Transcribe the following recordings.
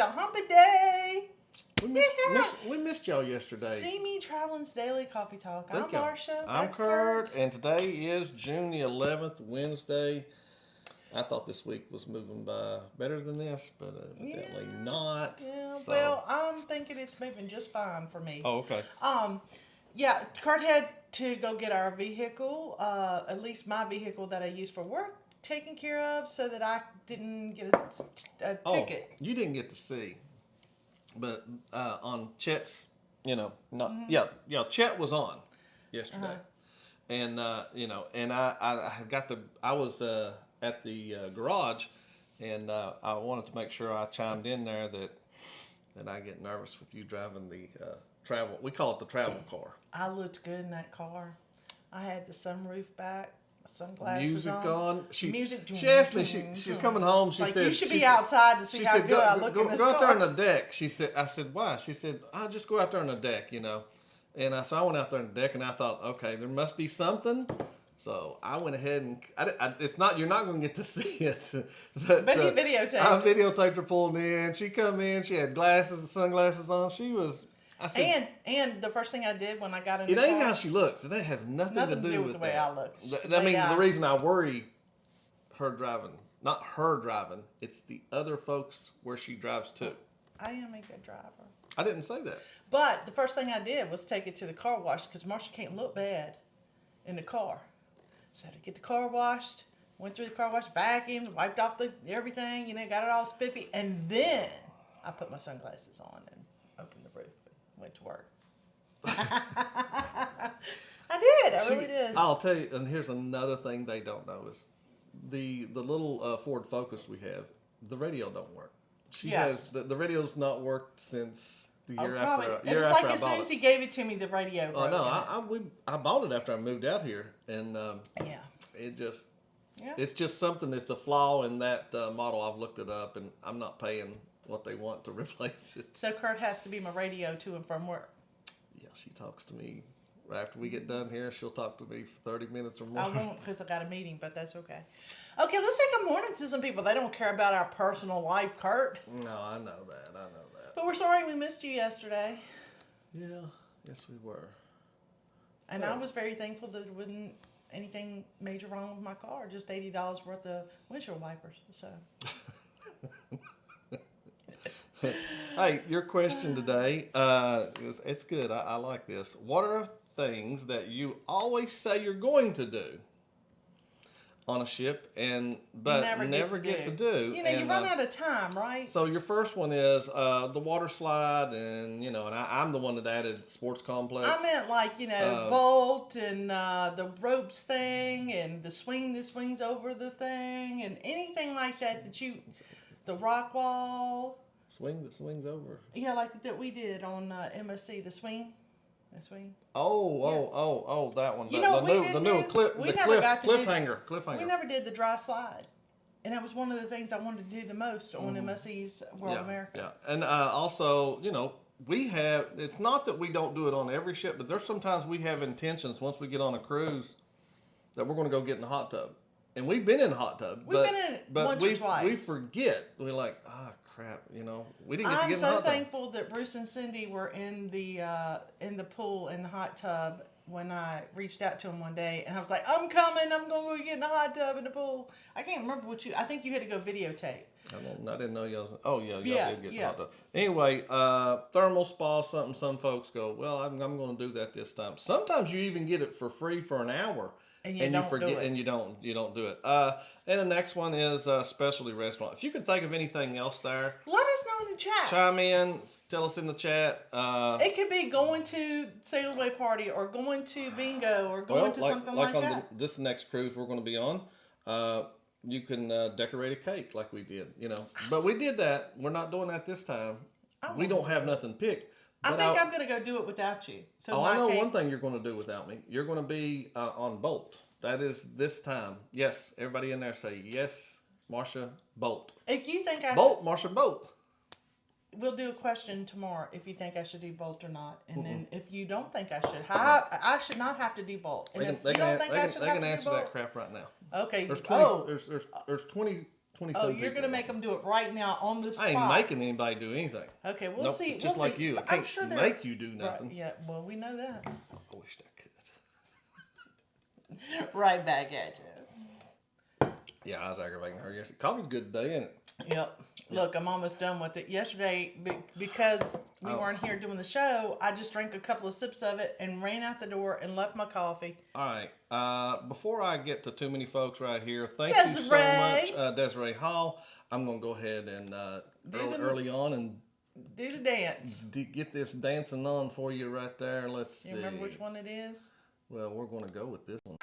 a hump day. We missed y'all yesterday. CME Traveling's Daily Coffee Talk. Thank I'm y'all. Marsha. I'm That's Curt, and today is June the 11th, Wednesday. I thought this week was moving by better than this, but evidently not. Yeah, So. well, I'm thinking it's moving just fine for me. Oh, okay. Yeah, Curt had to go get our vehicle, at least my vehicle that I use for work, taken care of so that I didn't get a ticket. Oh, you didn't get to see, but on Chet's, not Chet was on yesterday, and and I had got to I was at the garage, and I wanted to make sure I chimed in there that I get nervous with you driving the travel. We call it the travel car. I looked good in that car. I had the sunroof back, my sunglasses Music on. Music. She asked me. She's coming home. She said you should be outside to see how good I look in this car. Go out there on the deck. She said. I said, why? She said, I'll just go out there on the deck, And so I went out there on the deck, and I thought, okay, there must be something. So I went ahead and it's not, you're not going to get to see it. But you videotaped. I videotaped her pulling in. She come in. She had sunglasses on. She was. I said, and the first thing I did when I got in the car. It ain't car, how she looks. It has nothing to do with the way that. I look. The reason I worry her driving, not her driving, it's the other folks where she drives to. I am a good driver. I didn't say that. But the first thing I did was take it to the car wash because Marsha can't look bad in the car. So I had to get the car washed, went through the car wash, vacuumed, wiped off everything, got it all spiffy, and then I put my sunglasses on and opened the roof and went to work. I did. I really did. I'll tell you, and here's another thing they don't know is the little Ford Focus we have, the radio don't work. She has the radio's not worked since the year after. It's like as soon as he gave it to me, the radio. Oh no, I bought it after I moved out here, and it's just something that's a flaw in that model. I've looked it up, and I'm not paying what they want to replace it. So Curt has to be my radio to and from work. Yeah, she talks to me. Right after we get done here, she'll talk to me for 30 minutes or more. I won't because I got a meeting, but that's okay. Okay, let's say good morning to some people. They don't care about our personal life, Curt. No, I know that. But we're sorry we missed you yesterday. Yeah, yes we were. And I was very thankful that there wasn't anything major wrong with my car. Just $80 worth of windshield wipers. So. Hey, your question today, it's good. I like this. What are things that you always say you're going to do on a ship but never get to do? You run out of time, right? So your first one is the water slide, and I'm the one that added sports complex. I meant bolt and the ropes thing and the swing that swings over the thing and anything like that the rock wall. Swing that swings over. Yeah, like that we did on MSC, the swing. Oh, that one. The new cliffhanger. We never did the dry slide. And that was one of the things I wanted to do the most on MSC's World America. Yeah, and also, we have, it's not that we don't do it on every ship, but there's sometimes we have intentions once we get on a cruise that we're going to go get in the hot tub. And we've been in the hot tub. We've been in it once or twice. We forget. We're like, crap, we didn't get to get in the hot tub. I'm so thankful that Bruce and Cindy were in the pool in the hot tub when I reached out to them one day, and I was like, I'm coming. I'm going to go get in the hot tub in the pool. I can't remember I think you had to go videotape. I didn't know y'all was. Oh yeah, y'all did get in the hot tub. Anyway, thermal spa, something. Some folks go, well, I'm going to do that this time. Sometimes you even get it for free for an hour. And you forget, do it. And you don't do it. And the next one is specialty restaurant. If you can think of anything else there, let us know in the chat. Chime in, tell us in the chat. It could be going to Sail Away Party or going to bingo or going to something like that. On this next cruise we're going to be on, you can decorate a cake like we did, But we did that. We're not doing that this time. We don't have nothing picked. I think I'm going to go do it without you. So I know one thing you're going to do without me. You're going to be on Bolt. That is this time. Yes, everybody in there say, yes, Marsha, Bolt. If you think Marsha, Bolt. We'll do a question tomorrow if you think I should do Bolt or not. And then if you don't think I should not have to do Bolt. And they can answer that crap right now. Okay. There's 20 27 Oh, you're people. gonna make them do it right now on the spot. I ain't making anybody do anything. Okay, we'll Nope, see. it's just we'll like see. you. I I'm can't sure they're make you do nothing. Right, yeah, well, we know that. I wish I could. Right back at you. Yeah, I was aggravating her yesterday. Coffee's good today, ain't it? Yep. Look, I'm almost done with it. Yesterday, because we weren't here doing the show, I just drank a couple of sips of it and ran out the door and left my coffee. All right. Before I get to too many folks right here, thank you so Desiree. much, Desiree Hall. I'm going to go ahead and early on and Do the dance. get this dancing on for you right there. Let's see. You remember which one it is? Well, we're going to go with this one.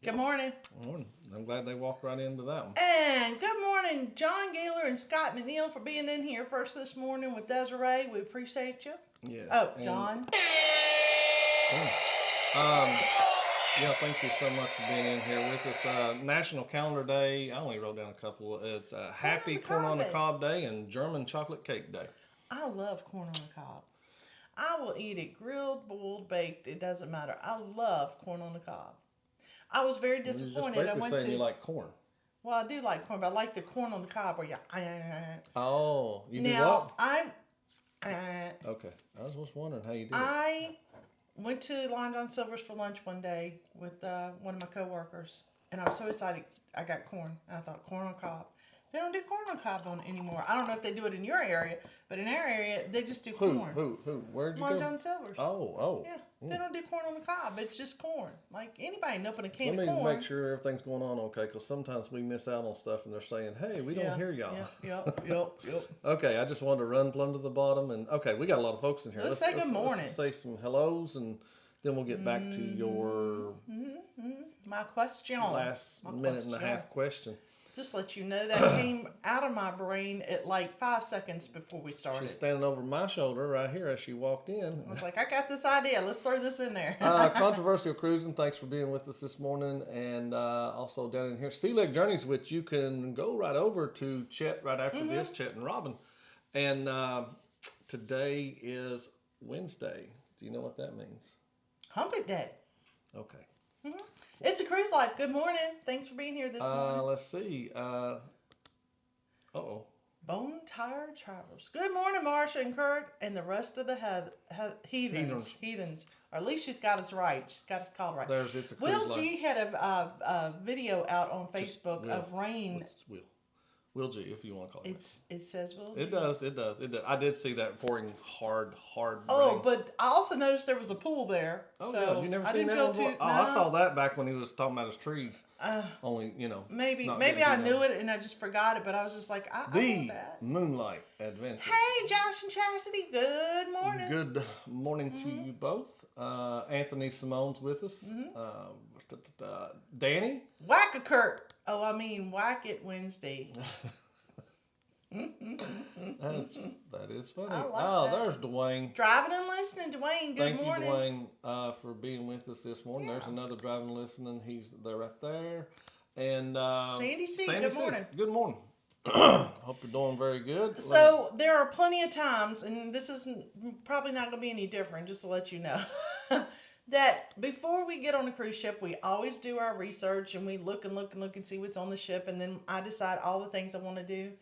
Good morning. Morning. I'm glad they walked right into that one. And good morning, John Gaylor and Scott McNeil, for being in here first this morning with Desiree. We appreciate you. Yes. Oh, and- John. Yeah, thank you so much for being in here with us. National Calendar Day. I only wrote down a couple. It's Happy Corn on the Cob Day and German Chocolate Cake Day. I love corn on the cob. I will eat it grilled, boiled, baked. It doesn't matter. I love corn on the cob. I was very You're just disappointed. I basically went saying to. you like corn. Well, I do like corn, but I like the corn on the cob where you. Oh, you do Now what? I Okay, I was just wondering how you did it. I went to Long John Silver's for lunch one day with one of my coworkers, and I was so excited. I got corn. I thought corn on cob. They don't do corn on cob on anymore. I don't know if they do it in your area, but in our area, they just do corn. Who? Where'd you Long go? John Silver's. Oh. Yeah, they don't do corn on the cob. It's just corn. Like anybody can open a can Let of me corn. make sure everything's going on okay, because sometimes we miss out on stuff and they're saying, hey, we don't hear y'all. Yep. Okay, I just wanted to run plumb to the bottom. And okay, we got a lot of folks in here. Let's say good morning. Let's say some hellos, and then we'll get back to your My question. last My minute and a half question. Just let you know that came out of my brain at like 5 seconds before we started. She's standing over my shoulder right here as she walked in. I was like, I got this idea. Let's throw this in there. Controversial Cruising, thanks for being with us this morning. And also down in here, Sea Leg Journeys, which you can go right over to Chet right after this, Chet and Robin. And today is Wednesday. Do you know what that means? Hump It Day. Okay. It's a cruise life. Good morning. Thanks for being here this morning. Let's see. Bone Tired Travelers. Good morning, Marsha and Curt and the rest of the heathens. Or at least she's got us right. She's got us called right. It's a cruise Will life. G had a video out on Facebook of rain. It's Will G, if you want to call it. It says Will G. It does. I did see that pouring hard Oh, rain. but I also noticed there was a pool there. Oh, so yeah. You never I seen didn't that feel one? too. I saw that back when he was talking about his trees. Only, Maybe not maybe getting I too knew much. it and I just forgot it, but I was just like, I want The that. Moonlight Adventure. Hey, Josh and Chastity. Good morning. Good morning to you both. Anthony Simone's with us. Danny. Whack a Curt. Oh, I mean, whack it Wednesday. That is funny. I like that. There's Dwayne. Driving and listening, Dwayne. Good morning. Thank you, Dwayne, for being with us this morning. There's another driving and listening. They're right there. And Sandy C, good morning. Good morning. Hope you're doing very good. So there are plenty of times, and this isn't probably not going to be any different, just to let you know, that before we get on a cruise ship, we always do our research and we look and see what's on the ship, and then I decide all the things I want to do.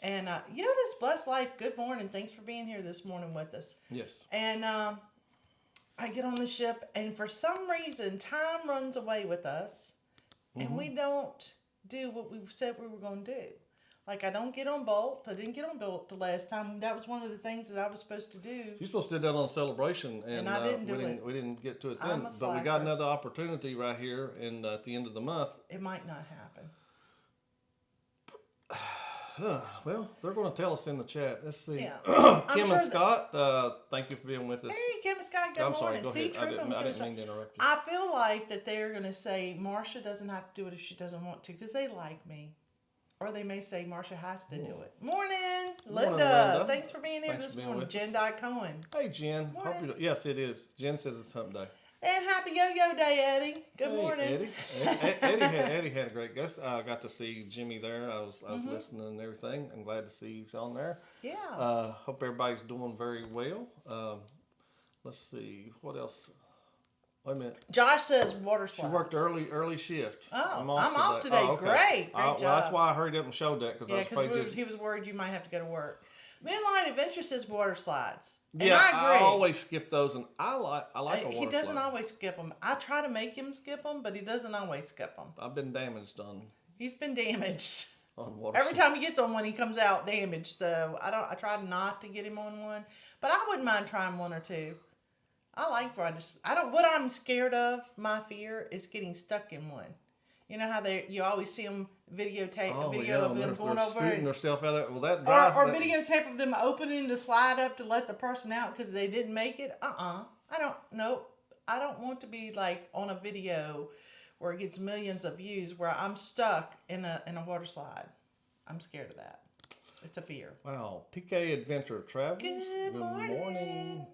And Yoda's Blessed Life, good morning. Thanks for being here this morning with us. Yes. And I get on the ship, and for some reason, time runs away with us, and we don't do what we said we were going to do. Like, I don't get on Bolt. I didn't get on Bolt the last time. That was one of the things that I was supposed to do. You're supposed to do that on Celebration, and I didn't do it. We didn't get to it I'm then. a But we slacker. got another opportunity right here, and at the end of the month. It might not happen. Well, they're going to tell us in the chat. Let's see. Yeah. Kim sure and Scott, thank you for being with us. Hey, Kim and Scott, good I'm sorry, morning. go See, ahead. I didn't mean to interrupt you. I feel like that they're going to say Marsha doesn't have to do it if she doesn't want to, because they like me. Or they may say Marsha has to do it. Morning, Linda. Morning, Lisa, thanks for being here this morning. Jen Cohen. Hey, Jen. Hope you. Yes, it is. Jen says it's hump day. And happy Yo-Yo Day, Eddie. Good morning. Eddie had a great guest. I got to see Jimmy there. I was listening and everything. I'm glad to see he's on there. Yeah. Hope everybody's doing very well. Let's see. What else? Wait a minute. Josh says water slides. She worked early shift. Oh, I'm off today. Oh, okay. Great job. Well, that's why I hurried up and showed that because I was afraid he was worried you might have to go to work. Midline Adventure says water slides. And yeah, I agree. I always skip those, and I like a water He doesn't slide. always skip them. I try to make him skip them, but he doesn't always skip them. I've been damaged on. He's been damaged. On water Every time he gets on one, he comes out damaged. So I try not to get him on one, but I wouldn't mind trying one or two. I like riders. What I'm scared of, my fear, is getting stuck in one. You know how you always see them videotape a video of them going over scooting and, themselves out of, well, that drives or videotape of them opening the slide up to let the person out because they didn't make it. I don't want to be like on a video where it gets millions of views where I'm stuck in a water slide. I'm scared of that. It's a fear. Wow. PK Adventure Travels. Good morning.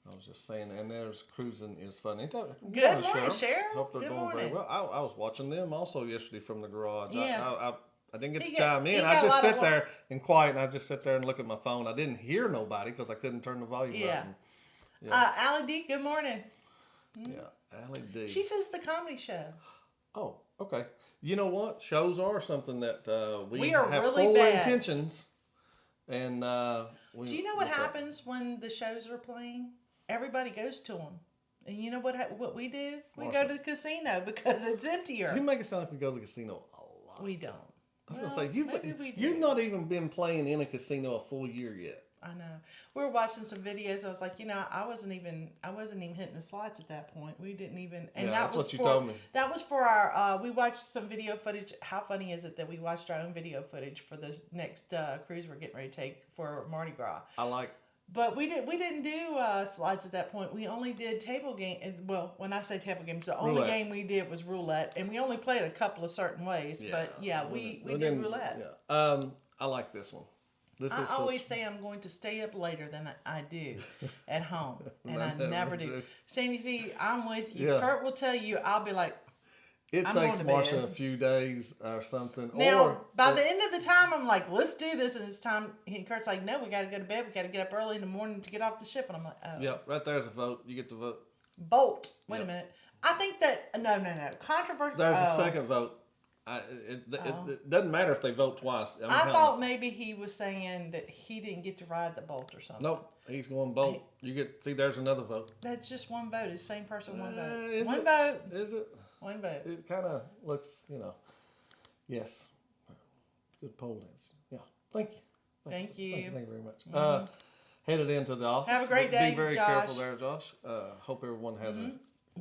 I was just saying, and there's cruising is fun. Ain't that? Good morning, Cheryl. Hope they're Good doing morning. very well. I was watching them also yesterday from the garage. Yeah. I didn't get to chime in. I just sit there and quiet, and I just sit there and look at my phone. I didn't hear nobody because I couldn't turn the volume button. Yeah. Allie D, good morning. Yeah, Allie D. She says the comedy show. Oh, okay. You know what? Shows are something that we are have really full bad. intentions. And do you know what happens when the shows are playing? Everybody goes to them. And you know what we do? We go to the casino because it's emptier. You make it sound like we go to the casino a lot. We don't. I was going to say, you've not even been playing in a casino a full year yet. I know. We were watching some videos. I was like, I wasn't even hitting the slides at that point. We didn't even. And that's what you told me. That was for our. We watched some video footage. How funny is it that we watched our own video footage for the next cruise we're getting ready to take for Mardi Gras? But we didn't do slides at that point. We only did table game. Well, when I say table games, the only game we did was roulette, and we only played a couple of certain ways. Yeah, but we did roulette. Yeah. I like this one. I always say I'm going to stay up later than I do at home, and I never do. Sandy, see, I'm with you. Yeah. Curt will tell you, I'll be like, it takes Marsha a few days or something. Now, by the end of the time, I'm like, let's do this, and it's time. And Curt's like, no, we got to go to bed. We got to get up early in the morning to get off the ship. And I'm like, oh. Yeah, right there's a vote. You get to vote. Bolt. Wait a minute. I think that, no. Controversial. There's a second vote. It doesn't matter if they vote twice. I thought maybe he was saying that he didn't get to ride the Bolt or something. Nope, he's going Bolt. There's another vote. That's just one vote. It's the same person, one vote. One vote. Is it? One vote. It kind of looks, yes. Good poll dance. Yeah. Thank you. Thank you very much. Headed into the office. Have a great day, Be very Josh. careful there, Josh. Hope everyone has a...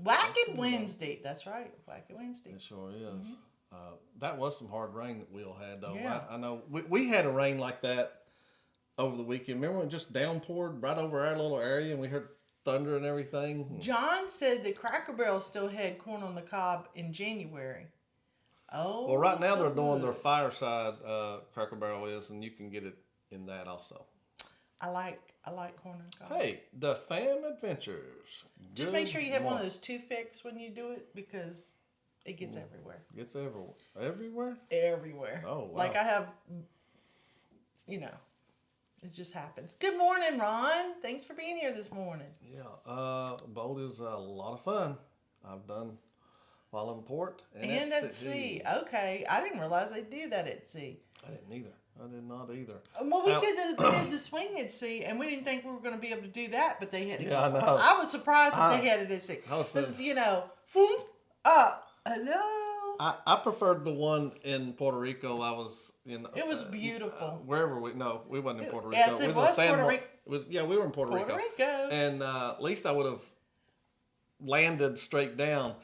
Wacky Wednesday. That's right. Wacky Wednesday. It sure is. That was some hard rain that Will had, though. Yeah. I know. We had a rain like that over the weekend. Remember when it just downpoured right over our little area and we heard thunder and everything? John said that Cracker Barrel still had corn on the cob in January. Oh. Well, right now they're doing their fireside Cracker Barrel is, and you can get it in that also. I like corn on the cob. Hey, the Fam Adventures. Just make sure you have one of those toothpicks when you do it because it gets everywhere. Gets everywhere. Everywhere? Everywhere. Oh, wow. Like I have, it just happens. Good morning, Ron. Thanks for being here this morning. Yeah. Boat is a lot of fun. I've done while in port and at sea. Okay. I didn't realize they do that at sea. I didn't either. I did not either. Well, we did the swing at sea, and we didn't think we were going to be able to do that, but they had it. Yeah, I know. I was surprised that they had it at sea. Because, hello. I preferred the one in Puerto Rico. I was in. It was beautiful. Wherever we wasn't in Puerto Rico. Yes, it was Puerto Rico. We were in Puerto Rico. And at least I would have landed straight down.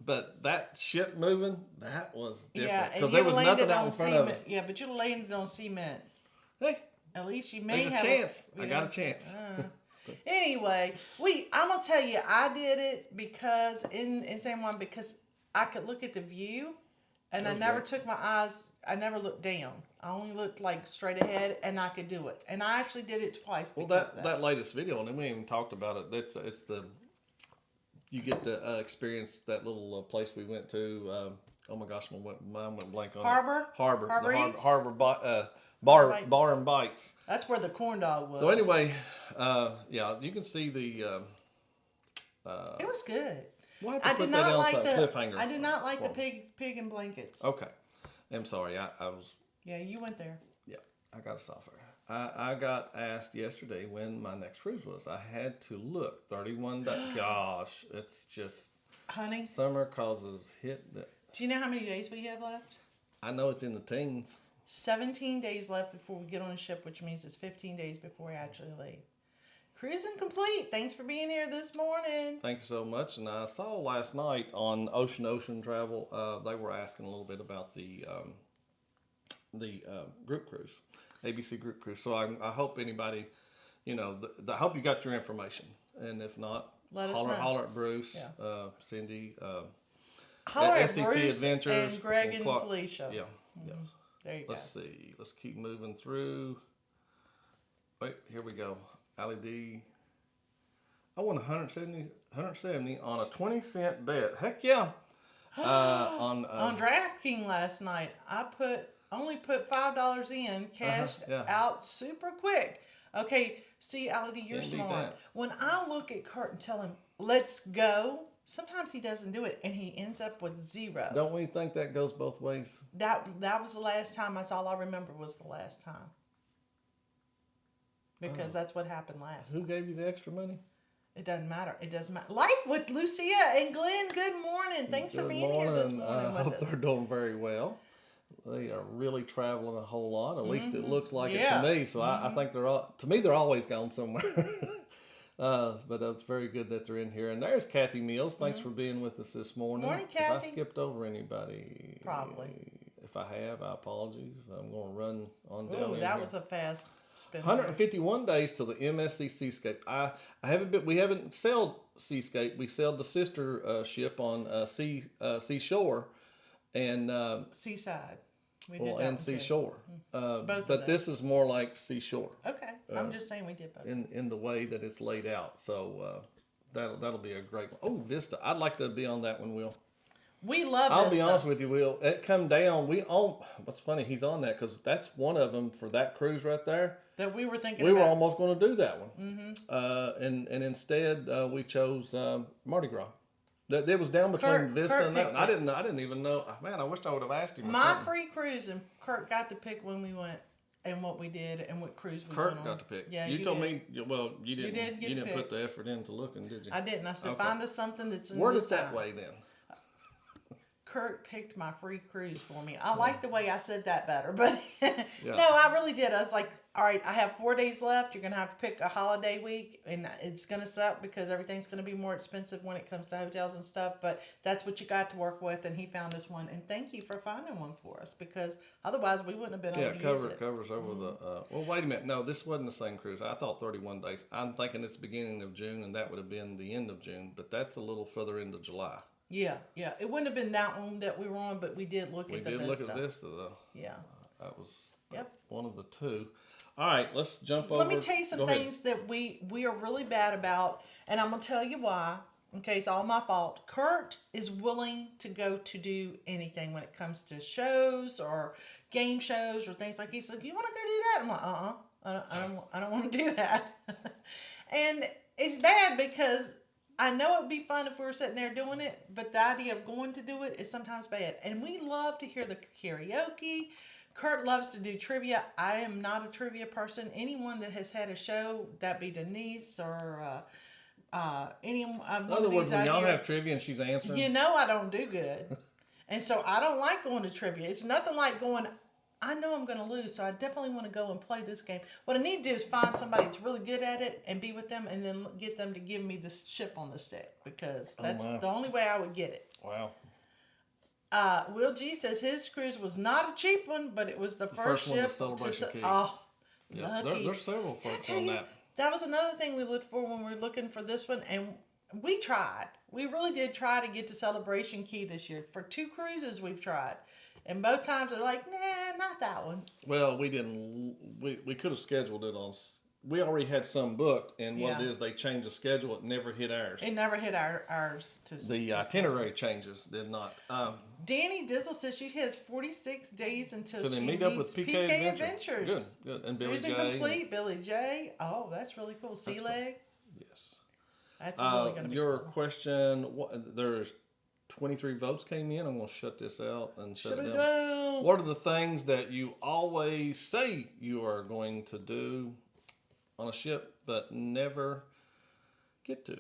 But that ship moving, that was different. Because there was nothing out in front of us. Yeah, but you landed on cement. Hey. At least you may have a chance. I got a chance. Anyway, I'm going to tell you, I did it because in San Juan because I could look at the view, and I never took my eyes I never looked down. I only looked like straight ahead, and I could do it. And I actually did it twice. Well, Because of that latest video, and we even talked about it. It's the you get to experience that little place we went to. Oh my gosh, mine went blank on Harbor? Harbor, Harbor the Eats? Harbor Bites. bar and bites. That's where the corn dog was. So anyway, yeah, you can see the. It was good. We'll have I to did put that not on like some the cliffhanger. I did not like the for me. pig and blankets. Okay, I'm sorry. I was. Yeah, you went there. Yeah, I got to stop there. I got asked yesterday when my next cruise was. I had to look. 31 days. Gosh, it's just Honey, summer causes hit. do you know how many days we have left? I know it's in the teens. 17 days left before we get on a ship, which means it's 15 days before we actually leave. Cruising complete. Thanks for being here this morning. Thank you so much. And I saw last night on Ocean Travel, they were asking a little bit about the group cruise, ABC group cruise. So I hope anybody, I hope you got your information. And if not, Let us know. holler at Bruce, Yeah. Cindy, Holler at SCT Bruce Adventures, and Greg and Clark. Felicia. Yeah, yeah. There you Let's see. Let's keep moving through. Wait, here we go. Ali D. I won 170 on a 20-cent bet. Heck yeah. On DraftKings last night, I only put $5 in, cashed yeah. out super quick. Okay, see, Ality, you're Can't beat smart. that. When I look at Curt and tell him, let's go, sometimes he doesn't do it, and he ends up with zero. Don't we think that goes both ways? That was the last time. That's all I remember was the last time. Because that's what happened last Who time. gave you the extra money? It doesn't matter. It doesn't matter. Life with Lucia and Glenn. Good morning. Thanks for being here this morning I with hope us. they're doing very well. They are really traveling a whole lot. At least it looks like Yeah. it to me. So I think they're always gone somewhere. But it's very good that they're in here. And there's Kathy Mills. Thanks for being with us this morning. Morning, If I Kathy. skipped over anybody, Probably. If I have, I apologize. I'm going to run on down. Ooh, in that here. was a fast spin. 151 days till the MSC Seascape. We haven't sailed Seascape. We sailed the sister ship on Seashore, and Seaside. We well, that and one too. Seashore. Both of But those. this is more like Seashore Okay, I'm just saying we did both. in the way that it's laid out. So that'll be a great one. Oh, Vista. I'd like to be on that one, Will. We love I'll this be stuff. honest with you, Will. It come down. What's funny? He's on that because that's one of them for that cruise right there. That we were thinking We were about. almost going to do that one, and instead we chose Mardi Gras. That was down between Vista and that one. picked I didn't even know. Man, I wished I would have asked him. or My something. free cruise, and Curt got to pick when we went and what we did and what cruise we Kurt went on. got to pick. Yeah, you told did. me. Well, you didn't. did get you to didn't put pick. the effort into looking, did you? I didn't. I said, Okay. find us something that's in Word this it that time. way then. Curt picked my free cruise for me. I like the way I said that better, but no, I really did. I was like, all right, I have 4 days left. You're going to have to pick a holiday week, and it's going to suck because everything's going to be more expensive when it comes to hotels and stuff, but that's what you got to work with, and he found this one, and thank you for finding one for us because otherwise we wouldn't have been able to use it. Covers over the. Well, wait a minute. No, this wasn't the same cruise. I thought 31 days. I'm thinking it's the beginning of June, and that would have been the end of June, but that's a little further into July. Yeah. It wouldn't have been that one that we were on, but we did look at the Vista. We did look at Vista, though. Yeah. That was Yep. one of the two. All right, let's jump over. Let me tell you some Go ahead. things that we are really bad about, and I'm gonna tell you why. Okay, it's all my fault. Curt is willing to go to do anything when it comes to shows or game shows or things like. He said, "You want to go do that?" I'm like, I don't want to do that. And it's bad because I know it'd be fun if we were sitting there doing it, but the idea of going to do it is sometimes bad. And we love to hear the karaoke. Curt loves to do trivia. I am not a trivia person. Anyone that has had a show, that be Denise or any one In of other words, these when out y'all here, have trivia and she's answering, you know I don't do good. And so I don't like going to trivia. It's nothing like going, I know I'm going to lose, so I definitely want to go and play this game. What I need to do is find somebody that's really good at it and be with them and then get them to give me this chip on the stick because that's wow. the only way I would get it. wow. Will G says his cruise was not a cheap one, but it was the first one was ship. Celebration Key. Oh, Yeah, lucky. there's several Can I folks tell on you, that. that was another thing we looked for when we were looking for this one, and we tried. We really did try to get to Celebration Key this year. For 2 cruises we've tried. And both times they're like, nah, not that one. Well, we didn't. We could have scheduled it on. We already had some booked, and what Yeah. it is, they changed the schedule. It never hit ours. It never hit ours The itinerary changes did not. Danny Dizzle says she has 46 days until So they she meet up meets with PK Adventures. Adventures. Good. And Billy Cruising J. Complete, Billy J. Oh, that's really cool. Sea That's Leg. Yes. That's really going to be Your cool. question, there's 23 votes came in. I'm going to shut this out and shut it down. down. What are the things that you always say you are going to do on a ship but never get to?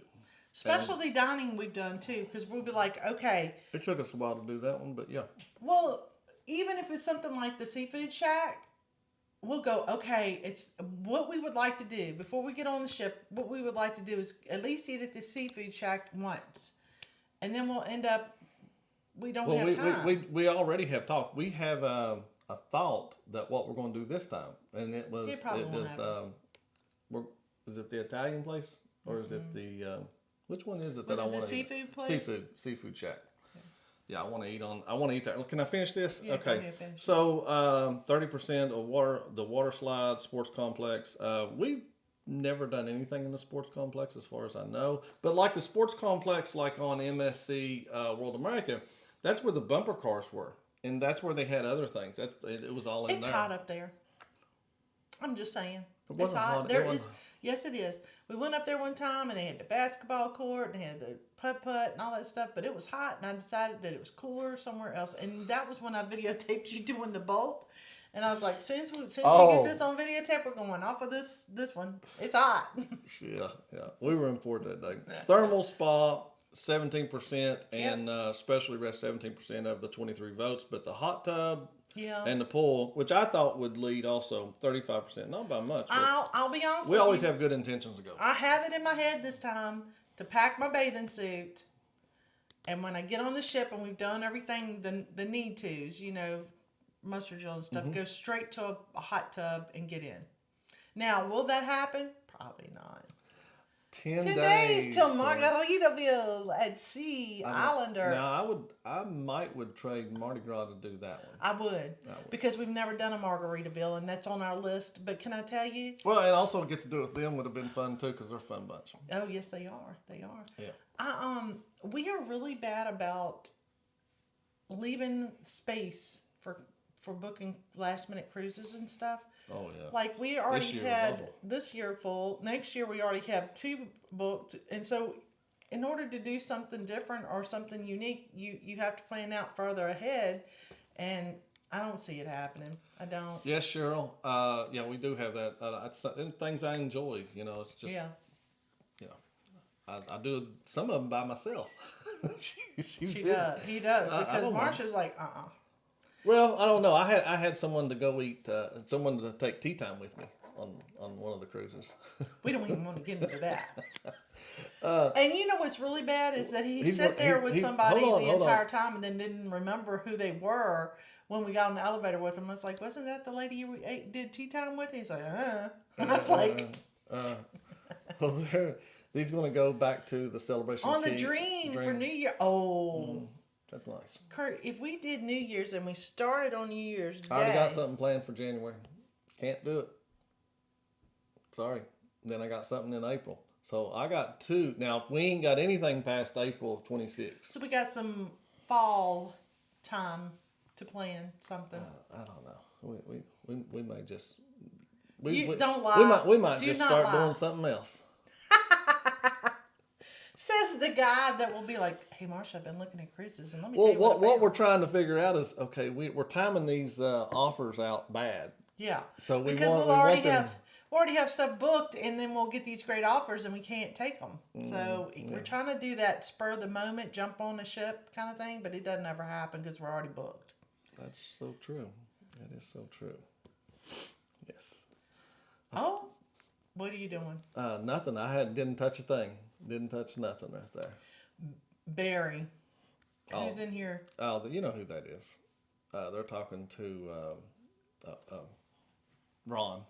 Specialty dining we've done too, because we'll be like, okay, It took us a while to do that one, but yeah. well, even if it's something like the Seafood Shack, we'll go, okay, it's what we would like to do before we get on the ship. What we would like to do is at least eat at the Seafood Shack once. And then we'll end up, we don't have time. We already have talked. We have a thought that what we're going to do this time, and it was is it the Italian place or is it the which one is it Was that I it the want to eat? seafood place? Seafood Shack. Yeah, I want to eat there. Can I finish this? Yeah, go okay. ahead, finish. So 30% of the water slide sports complex. We've never done anything in the sports complex as far as I know. But like the sports complex, like on MSC World America, that's where the bumper cars were, and that's where they had other things. It was all in It's there. hot up there. I'm just saying. It It's wasn't hot. hot. There It is. wasn't- Yes, it is. We went up there one time and they had the basketball court and they had the putt and all that stuff, but it was hot and I decided that it was cooler somewhere else. And that was when I videotaped you doing the bolt. And I was like, soon as we get this on videotape, we're going off of this one. It's hot. Yeah. We were in port that day. Thermal spa, 17%, and specialty rest, 17% of the 23 votes. But the hot tub Yeah. and the pool, which I thought would lead also 35%, not by much. But I'll be honest we with always you. have good intentions to go. I have it in my head this time to pack my bathing suit. And when I get on the ship and we've done everything, the need tos, mustard drill and stuff, go straight to a hot tub and get in. Now, will that happen? Probably not. 10 days till Margaritaville at Sea Islander. Now I would trade Mardi Gras to do that one. I would. Because we've never done a Margaritaville and that's on our list. But can I tell you? Well, and also get to do it with them would have been fun too because they're a fun bunch. Oh yes, they are. They are. Yeah. We are really bad about leaving space for booking last minute cruises and stuff. Oh yeah. Like we already had this year full. Next year we already have 2 booked, and so in order to do something different or something unique, you have to plan out further ahead, and I don't see it happening. I don't. Yes, Cheryl. Yeah, we do have that. It's things I enjoy. It's just I do some of them by myself. She does. He does because Marsha's like Well, I don't know. I had someone to go eat, someone to take tea time with me on one of the cruises. We don't even want to get into that. And you know what's really bad is that he sat there with somebody the entire time and then didn't remember who they were when we got on the elevator with him. I was like, wasn't that the lady you did tea time with? He's like, And I was like, well, he's going to go back to the celebration on the dream for New Year. Oh. That's nice. Curt, if we did New Year's and we started on New Year's Day. I already got something planned for January. Can't do it. Sorry. Then I got something in April. So I got 2. Now, we ain't got anything past April of 26. So we got some fall time to plan something. I don't know. We may just... Don't lie. We might just start doing something else. Says the guy that will be like, hey, Marsha, I've been looking at cruises, and let me Well, tell you what we're trying to figure out is, okay, we're timing these offers out bad. Yeah. So because we'll already have stuff booked, and then we'll get these great offers, and we can't take them. So we're trying to do that spur of the moment, jump on the ship kind of thing, but it doesn't ever happen because we're already booked. That's so true. That is so true. Yes. Oh, what are you doing? Nothing. Didn't touch a thing. Didn't touch nothing right there. Barry. Who's in here? Oh, you know who that is. They're talking to Ron.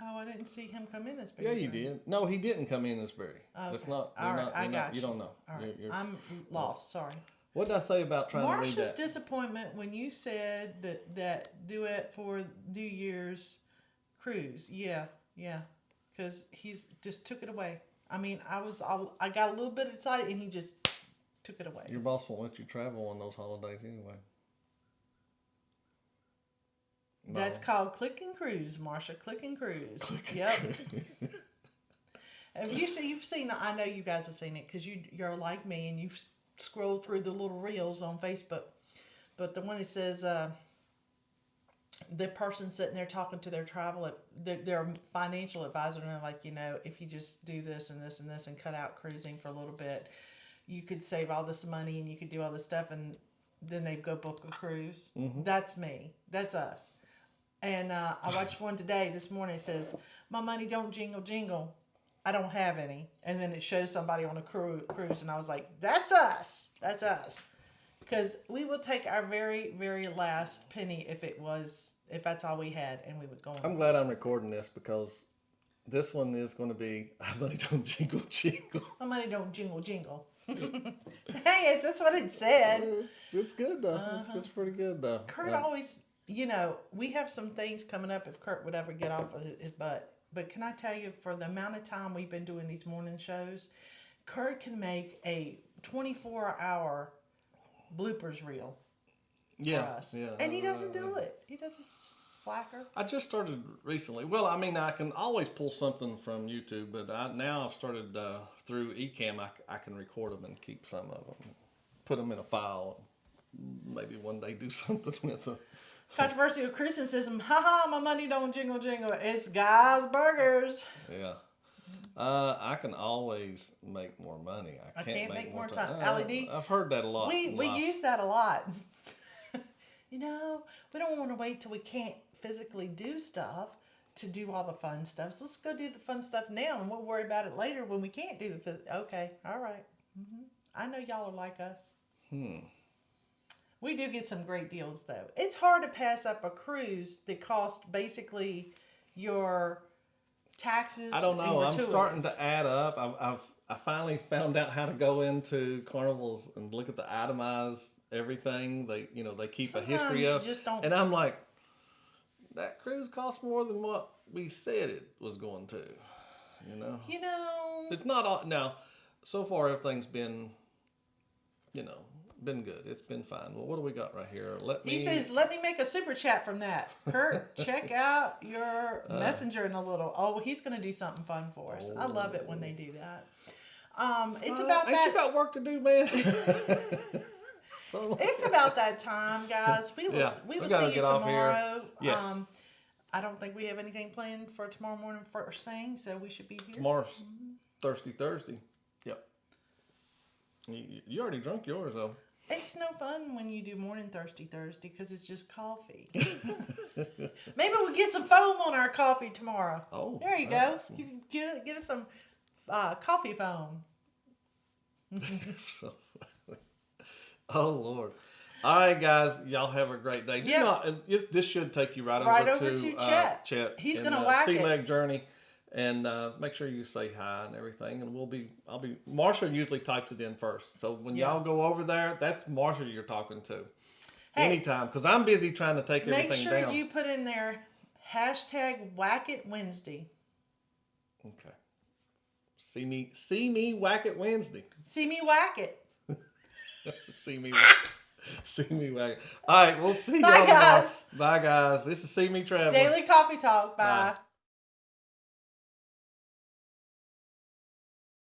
Oh, I didn't see him come in as Barry. Yeah, you did. No, he didn't come in as Barry. Okay. It's not. All right, I got you. You don't know. All right. I'm lost. Sorry. What did I say about trying to read Marsha's that? disappointment when you said that duet for New Year's cruise. Yeah, yeah, because he's just took it away. I mean, I got a little bit excited, and he just took it away. Your boss won't let you travel on those holidays anyway. That's called Click and Cruise, Marsha. Click and Cruise. Yep. Have you've seen? I know you guys have seen it because you're like me and you've scrolled through the little reels on Facebook. But the one that says the person sitting there talking to their financial advisor, and they're like, if you just do this and this and this and cut out cruising for a little bit, you could save all this money and you could do all this stuff, and then they go book a cruise. Mm-hmm. That's me. That's us. And I watched one this morning. It says, "My money don't jingle jingle. I don't have any." And then it shows somebody on a cruise, and I was like, "That's us. That's us." Because we will take our very, very last penny if that's all we had, and we would go on. I'm glad I'm recording this because this one is going to be, "My money don't jingle jingle." My money don't jingle jingle. Hey, that's what it said. It's good though. It's pretty good though. Curt always, we have some things coming up if Curt would ever get off of his butt. But can I tell you, for the amount of time we've been doing these morning shows, Curt can make a 24-hour bloopers reel for us. Yeah. And he doesn't do it. He doesn't slacker. I just started recently. Well, I mean, I can always pull something from YouTube, but now I've started through Ecamm. I can record them and keep some of them, put them in a file, and maybe one day do something with them. Controversial criticism. Haha, my money don't jingle jingle. It's Guy's Burgers. Yeah. I can always make more money. I can't make more time. LED. I've heard that a lot. We use that a lot. We don't want to wait till we can't physically do stuff to do all the fun stuff. So let's go do the fun stuff now, and we'll worry about it later when we can't do the okay, all right. Mm-hmm. I know y'all are like us. We do get some great deals, though. It's hard to pass up a cruise that costs basically your taxes. I don't know. I'm starting to add up. I finally found out how to go into Carnivals and look at the itemized everything. They keep a history of. And I'm like, that cruise costs more than what we said it was going to. It's not all now. So far, everything's been, been good. It's been fine. Well, what do we got right here? He says, "Let me make a super chat from that." Curt, check out your messenger in a little. Oh, he's going to do something fun for us. I love it when they do that. It's about that. Ain't you got work to do, man? It's about that time, guys. We will see you tomorrow. Yes. I don't think we have anything planned for tomorrow morning first thing, so we should be here. Tomorrow's Thirsty Thursday. Yep. You already drunk yours, though. It's no fun when you do morning Thirsty Thursday because it's just coffee. Maybe we'll get some foam on our coffee tomorrow. Oh, there you go. You can get us some coffee foam. So funny. Oh Lord! All right, guys, y'all have a great day. This should take you right over to Chet. He's gonna whack it. Sea Leg Journey. And make sure you say hi and everything, and Marsha usually types it in first. So when y'all go over there, that's Marsha you're talking to. Anytime, because I'm busy trying to take everything down. Make sure you put in there #WhackItWednesday. Okay. See me whack it Wednesday. See me whack it. See me whack it. All right, we'll see y'all. Bye, guys. Bye, guys. This is See Me Traveling. Daily Coffee Talk. Bye.